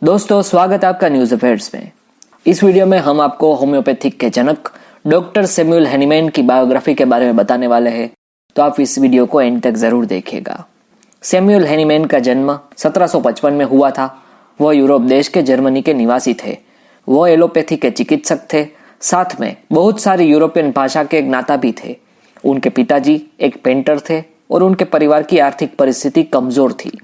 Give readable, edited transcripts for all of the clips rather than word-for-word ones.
दोस्तों, स्वागत है आपका न्यूज अफेयर्स में। इस वीडियो में हम आपको होम्योपैथिक के जनक डॉक्टर सैमुअल हैनीमैन की बायोग्राफी के बारे में बताने वाले हैं, तो आप इस वीडियो को एंड तक जरूर देखिएगा। सैमुअल हैनीमैन का जन्म 1755 में हुआ था। वह यूरोप देश के जर्मनी के निवासी थे। वह एलोपैथी के चिकित्सक थे, साथ में बहुत सारी यूरोपियन भाषा के ज्ञाता भी थे। उनके पिताजी एक पेंटर थे और उनके परिवार की आर्थिक परिस्थिति कमजोर थी।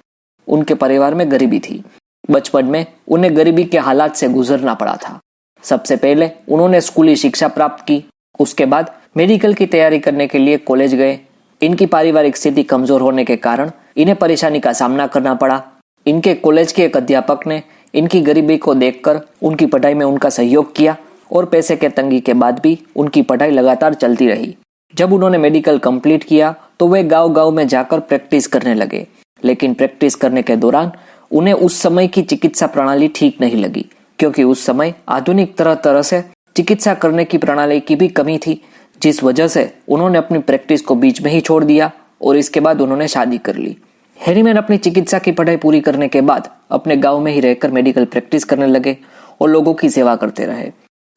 उनके परिवार में गरीबी थी। बचपन में उन्हें गरीबी के हालात से गुजरना पड़ा था। सबसे पहले उन्होंने स्कूली शिक्षा प्राप्त की। उसके बाद मेडिकल की तैयारी करने के लिए कॉलेज गए। इनकी पारिवारिक स्थिति कमजोर होने के कारण इन्हें परेशानी का सामना करना पड़ा। इनके कॉलेज के एक अध्यापक ने इनकी गरीबी को देखकर उनकी पढ़ाई में उनका सहयोग किया और पैसे के तंगी के बाद भी उनकी पढ़ाई लगातार चलती रही। जब उन्होंने मेडिकल कंप्लीट किया तो वे गांव-गांव में जाकर प्रैक्टिस करने लगे, लेकिन प्रैक्टिस करने के दौरान उन्हें उस समय की चिकित्सा प्रणाली ठीक नहीं लगी, क्योंकि उस समय आधुनिक तरह से चिकित्सा करने की प्रणाली की भी कमी थी, जिस वजह से उन्होंने अपनी प्रैक्टिस को बीच में ही छोड़ दिया और इसके बाद उन्होंने शादी कर ली। हैनीमैन अपनी चिकित्सा की पढ़ाई पूरी करने के बाद अपने गांव में ही रहकर मेडिकल प्रैक्टिस करने लगे और लोगों की सेवा करते रहे।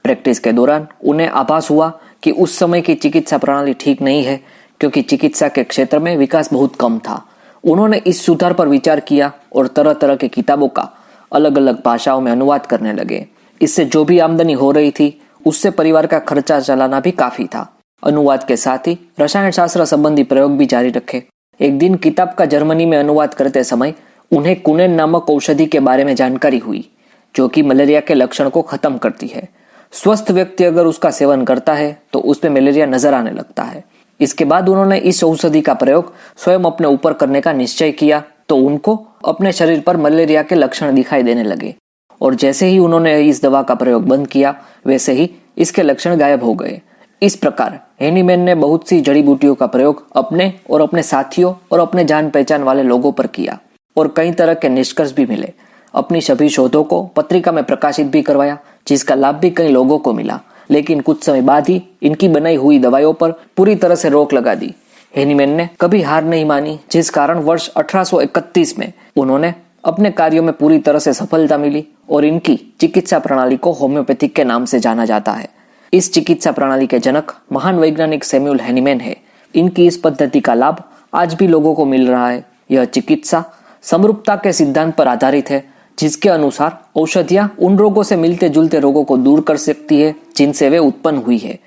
प्रैक्टिस के दौरान उन्हें आभास हुआ कि उस समय की चिकित्सा प्रणाली ठीक नहीं है, क्योंकि चिकित्सा के क्षेत्र में विकास बहुत कम था। उन्होंने इस सुधार पर विचार किया और तरह तरह की किताबों का अलग अलग भाषाओं में अनुवाद करने लगे। इससे जो भी आमदनी हो रही थी उससे परिवार का खर्चा चलाना भी काफी था। अनुवाद के साथ ही रसायन शास्त्र संबंधी प्रयोग भी जारी रखे। एक दिन किताब का जर्मनी में अनुवाद करते समय उन्हें कुनेन नामक औषधि के बारे में जानकारी हुई, जो कि मलेरिया के लक्षण को खत्म करती है। स्वस्थ व्यक्ति अगर उसका सेवन करता है तो उसमें मलेरिया नजर आने लगता है। इसके बाद उन्होंने इस औषधि का प्रयोग स्वयं अपने ऊपर करने का निश्चय किया, तो उनको अपने शरीर पर मलेरिया के लक्षण दिखाई देने लगे और जैसे ही उन्होंने इस दवा का प्रयोग बंद किया, वैसे ही इसके लक्षण गायब हो गए। इस प्रकार हैनीमैन ने बहुत सी जड़ी बूटियों का प्रयोग अपने और अपने साथियों और अपने जान पहचान वाले लोगों पर किया और कई तरह के निष्कर्ष भी मिले। अपनी सभी शोधों को पत्रिका में प्रकाशित भी करवाया, जिसका लाभ भी कई लोगों को मिला, लेकिन कुछ समय बाद ही इनकी बनाई हुई दवाइयों पर पूरी तरह से रोक लगा दी। हैनीमैन ने कभी हार नहीं मानी, जिस कारण वर्ष 1831 में उन्होंने अपने कार्यों में पूरी तरह से सफलता मिली और इनकी चिकित्सा प्रणाली को होम्योपैथिक के नाम से जाना जाता है। इस चिकित्सा प्रणाली के जनक महान वैज्ञानिक सैमुअल हैनीमैन है। इनकी इस पद्धति का लाभ आज भी लोगों को मिल रहा है। यह चिकित्सा समरूपता के सिद्धांत पर आधारित है, जिसके अनुसार औषधियां उन रोगों से मिलते जुलते रोगों को दूर कर सकती है जिनसे वे उत्पन्न हुई है।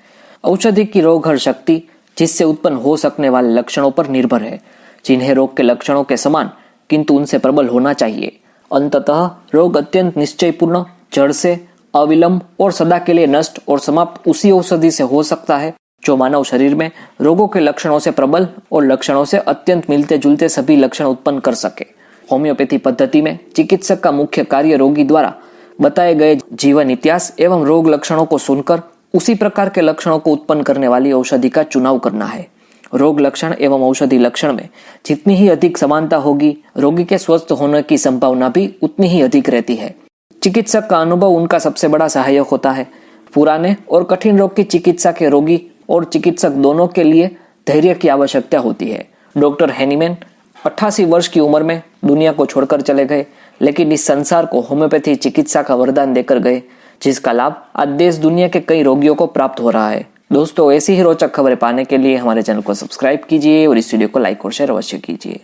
औषधि की रोगहर शक्ति जिससे उत्पन्न हो सकने वाले लक्षणों पर निर्भर है, जिन्हें रोग के लक्षणों के समान किंतु उनसे प्रबल होना चाहिए। अंततः रोग अत्यंत निश्चयपूर्ण, जड़ से, अविलंब और सदा के लिए नष्ट और समाप्त उसी औषधि से हो सकता है जो मानव शरीर में रोगों के लक्षणों से प्रबल और लक्षणों से अत्यंत मिलते जुलते सभी लक्षण उत्पन्न कर सके। होम्योपैथी पद्धति में चिकित्सक का मुख्य कार्य रोगी द्वारा बताए गए जीवन इतिहास एवं रोग लक्षणों को सुनकर उसी प्रकार के लक्षणों को उत्पन्न करने वाली औषधि का चुनाव करना है। रोग लक्षण एवं औषधि लक्षण में जितनी ही अधिक समानता होगी, रोगी के स्वस्थ होने की संभावना भी उतनी ही अधिक रहती है। चिकित्सक का अनुभव उनका सबसे बड़ा सहायक होता है। पुराने और कठिन रोग की चिकित्सा के रोगी और चिकित्सक दोनों के लिए धैर्य की आवश्यकता होती है। डॉक्टर हैनीमैन 88 वर्ष की उम्र में दुनिया को छोड़कर चले गए, लेकिन इस संसार को होम्योपैथी चिकित्सा का वरदान देकर गए, जिसका लाभ आज देश दुनिया के कई रोगियों को प्राप्त हो रहा है। दोस्तों, ऐसी ही रोचक खबरें पाने के लिए हमारे चैनल को सब्सक्राइब कीजिए और इस वीडियो को लाइक और शेयर अवश्य कीजिए।